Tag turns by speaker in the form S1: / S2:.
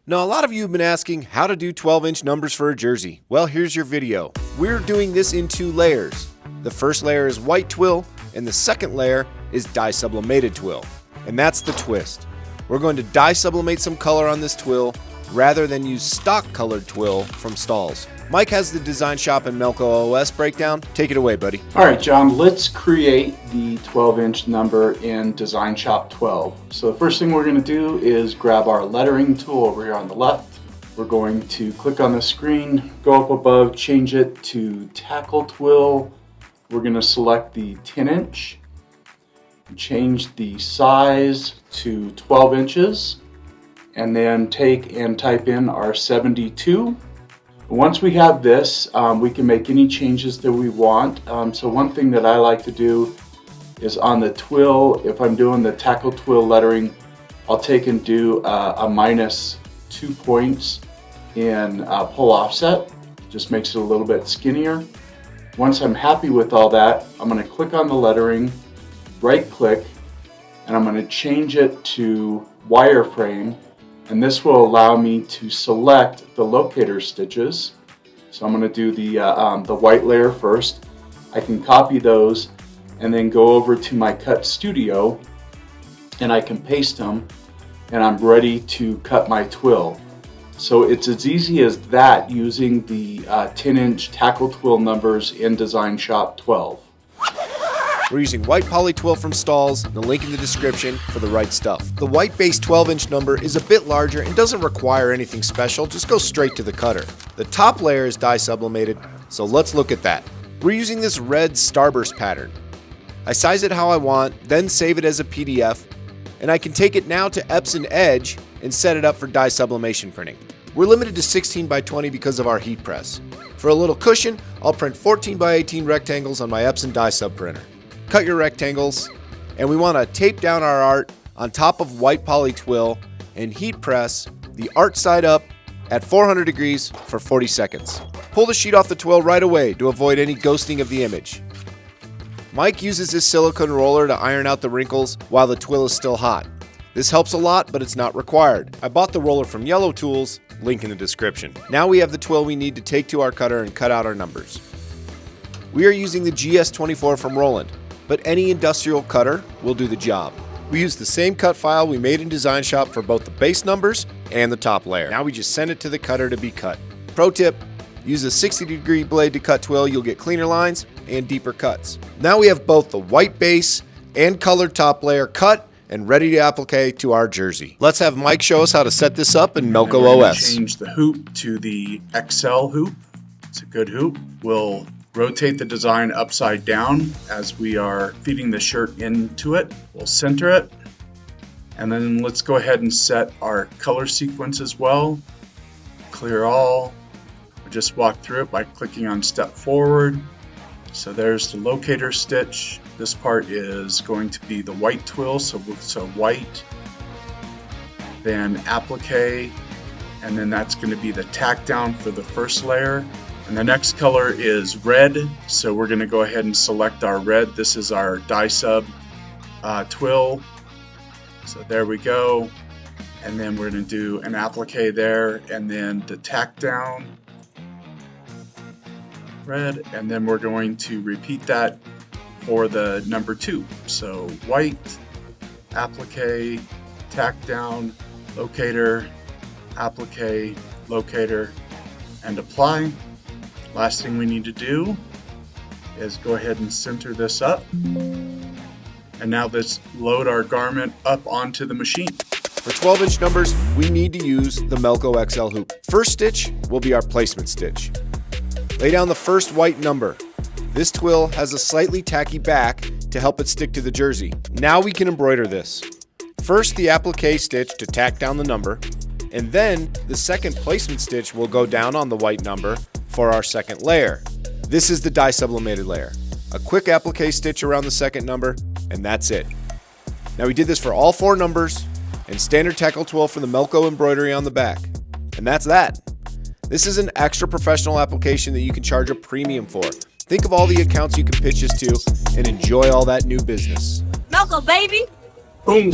S1: Now, a lot of you have been asking how to do 12-inch numbers for a jersey. Well, here's your video. We're doing this in 2 layers. The first layer is white twill, and the second layer is dye sublimated twill. And that's the twist. We're going to dye sublimate some color on this twill rather than use stock colored twill from stalls. Mike has the DesignShop and Melco OS breakdown. Take it away, buddy.
S2: All right, John, let's create the 12-inch number in DesignShop 12. So the first thing we're going to do is grab our lettering tool over here on the left. We're going to click on the screen, go up above, change it to tackle twill. We're going to select the 10-inch, change the size to 12 inches, and then take and type in our 72. Once we have this, we can make any changes that we want. So one thing that I like to do is on the twill, if I'm doing the tackle twill lettering, I'll take and do a -2 points in pull offset. Just makes it a little bit skinnier. Once I'm happy with all that, I'm going to click on the lettering, right click, and I'm going to change it to wireframe. And this will allow me to select the locator stitches. So I'm going to do the white layer first. I can copy those and then go over to my Cut Studio and I can paste them, and I'm ready to cut my twill. So it's as easy as that using the 10-inch tackle twill numbers in DesignShop 12.
S1: We're using white poly twill from stalls, the link in the description for the right stuff. The white base 12-inch number is a bit larger and doesn't require anything special, just go straight to the cutter. The top layer is dye sublimated, so let's look at that. We're using this red starburst pattern. I size it how I want, then save it as a PDF, and I can take it now to Epson Edge and set it up for dye sublimation printing. We're limited to 16 by 20 because of our heat press. For a little cushion, I'll print 14 by 18 rectangles on my Epson dye sub printer. Cut your rectangles, and we want to tape down our art on top of white poly twill and heat press the art side up at 400 degrees for 40 seconds. Pull the sheet off the twill right away to avoid any ghosting of the image. Mike uses this silicone roller to iron out the wrinkles while the twill is still hot. This helps a lot, but it's not required. I bought the roller from Yellow Tools, link in the description. Now we have the twill we need to take to our cutter and cut out our numbers. We are using the GS24 from Roland, but any industrial cutter will do the job. We use the same cut file we made in DesignShop for both the base numbers and the top layer. Now we just send it to the cutter to be cut. Pro tip, use a 60-degree blade to cut twill, you'll get cleaner lines and deeper cuts. Now we have both the white base and colored top layer cut and ready to applique to our jersey. Let's have Mike show us how to set this up in Melco OS.
S2: Change the hoop to the XL hoop. It's a good hoop. We'll rotate the design upside down as we are feeding the shirt into it. We'll center it, and then let's go ahead and set our color sequence as well. Clear all. We just walk through it by clicking on step forward. So there's the locator stitch. This part is going to be the white twill, so white, then applique, and then that's going to be the tack down for the first layer. And the next color is red, so we're going to go ahead and select our red. This is our dye sub twill. So there we go. And then we're going to do an applique there, and then the tack down, red, and then we're going to repeat that for the number 2. So white, applique, tack down, locator, applique, locator, and apply. Last thing we need to do is go ahead and center this up. And now let's load our garment up onto the machine.
S1: For 12-inch numbers, we need to use the Melco XL hoop. First stitch will be our placement stitch. Lay down the first white number. This twill has a slightly tacky back to help it stick to the jersey. Now we can embroider this. First, the applique stitch to tack down the number, and then the second placement stitch will go down on the white number for our second layer. This is the dye sublimated layer. A quick applique stitch around the second number, and that's it. Now we did this for all 4 numbers, and standard tackle twill for the Melco embroidery on the back. And that's that. This is an extra professional application that you can charge a premium for. Think of all the accounts you can pitch this to and enjoy all that new business.
S3: Melco, baby!
S2: Boom!